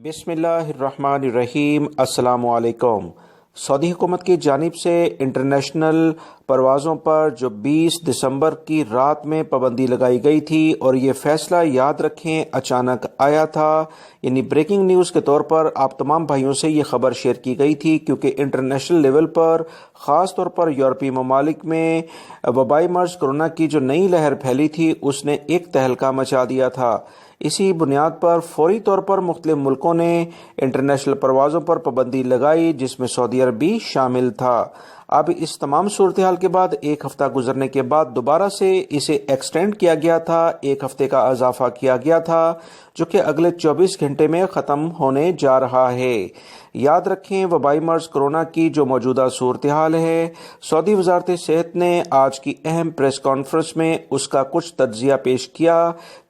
बिस्मिल्लाहिर्रहमानिर्रहीम। अस्सलामु अलैकुम। सऊदी हुकूमत की जानिब से इंटरनेशनल परवाज़ों पर जो 20 दिसंबर की रात में पाबंदी लगाई गई थी और ये फ़ैसला याद रखें अचानक आया था, यानी ब्रेकिंग न्यूज़ के तौर पर आप तमाम भाइयों से ये खबर शेयर की गई थी क्योंकि इंटरनेशनल लेवल पर ख़ास तौर पर यूरोपीय ममालिक में वबाई मर्ज़ कोरोना की जो नई लहर फैली थी उसने एक तहलका मचा दिया था। इसी बुनियाद पर फौरी तौर पर मुख्तलिफ मुल्कों ने इंटरनेशनल परवाज़ों पर पाबंदी लगाई जिसमें सऊदी अरब भी शामिल था। अब इस तमाम सूरत हाल के बाद एक हफ्ता गुजरने के बाद दोबारा से इसे एक्सटेंड किया गया था, एक हफ्ते का इजाफा किया गया था जो कि अगले 24 घंटे में ख़त्म होने जा रहा है। याद रखें वबाई मर्ज़ कोरोना की जो मौजूदा सूरत हाल है, सऊदी वज़ारत सेहत ने आज की अहम प्रेस कॉन्फ्रेंस में उसका कुछ तज्ज़िया पेश किया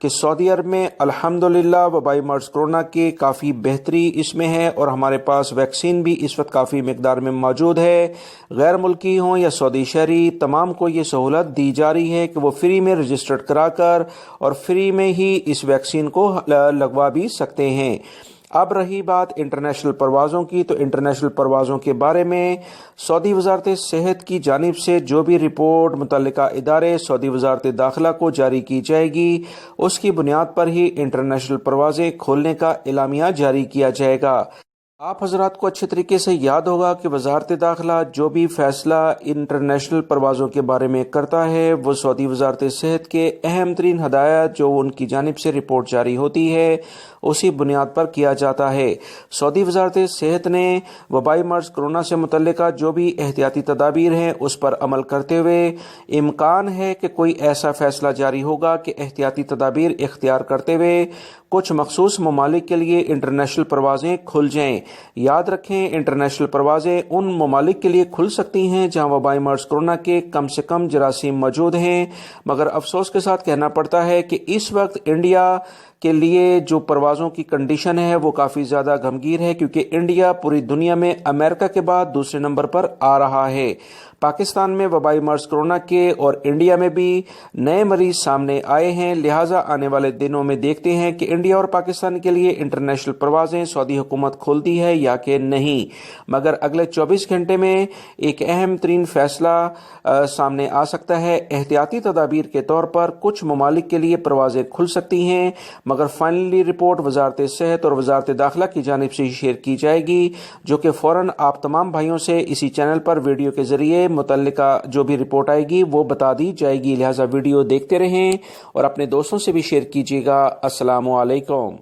कि सऊदी अरब में अल्हम्दुलिल्लाह वबाई मर्ज़ कोरोना की काफ़ी बेहतरी इसमें है और हमारे पास वैक्सीन भी इस वक्त काफ़ी मकदार में मौजूद है। गैर मुल्की हों या सऊदी शहरी तमाम को ये सहूलत दी जा रही है कि वो फ्री में रजिस्टर्ड कराकर और फ्री में ही इस वैक्सीन को लगवा भी सकते हैं। अब रही बात इंटरनेशनल परवाज़ों की, तो इंटरनेशनल परवाज़ों के बारे में सऊदी वज़ारत सेहत की जानिब से जो भी रिपोर्ट मुतल्लिका इदारे सऊदी वज़ारत दाखिला को जारी की जाएगी उसकी बुनियाद पर ही इंटरनेशनल परवाज़ें खोलने का एलामिया जारी किया जाएगा। आप हजरात को अच्छे तरीके से याद होगा कि वज़ारत दाखिला जो भी फ़ैसला इंटरनेशनल परवाज़ों के बारे में करता है वो सऊदी वज़ारत सेहत के अहम तरीन हदायत जो उनकी जानिब से रिपोर्ट जारी होती है उसी बुनियाद पर किया जाता है। सऊदी वज़ारत सेहत ने वबाई मर्ज़ कोरोना से मुतल्लिका जो भी एहतियाती तदाबीर हैं उस पर अमल करते हुए इम्कान है कि कोई ऐसा फ़ैसला जारी होगा कि एहतियाती तदाबीर इख्तियार करते हुए कुछ मखसूस ममालिक के लिए इंटरनेशनल परवाज़ें खुल जाएँ। याद रखें इंटरनेशनल परवाज़ें उन ममालिक के लिए खुल सकती हैं जहां वबाई मर्ज़ कोरोना के कम से कम जरासीम मौजूद हैं, मगर अफसोस के साथ कहना पड़ता है कि इस वक्त इंडिया के लिए जो परवाज़ों की कंडीशन है वो काफ़ी ज़्यादा गमगीर है क्योंकि इंडिया पूरी दुनिया में अमेरिका के बाद दूसरे नंबर पर आ रहा है। पाकिस्तान में वबाई मर्ज़ कोरोना के और इंडिया में भी नए मरीज सामने आए हैं, लिहाजा आने वाले दिनों में देखते हैं कि इंडिया और पाकिस्तान के लिए इंटरनेशनल परवाज़ें सऊदी हुकूमत खोलती है या कि नहीं। मगर अगले 24 घंटे में एक अहम तरीन फ़ैसला सामने आ सकता है। एहतियाती तदाबीर के तौर पर कुछ ममालिक के लिए परवाज़ें खुल सकती हैं, मगर फाइनली रिपोर्ट वज़ारत सेहत और वज़ारत दाखिला की जानिब से शेयर की जाएगी जो कि फ़ौरन आप तमाम भाइयों से इसी चैनल पर वीडियो के ज़रिए मुतल्लिका जो भी रिपोर्ट आएगी वो बता दी जाएगी। लिहाजा वीडियो देखते रहें और अपने दोस्तों से भी शेयर कीजिएगा। अस्सलामु अलैकुम।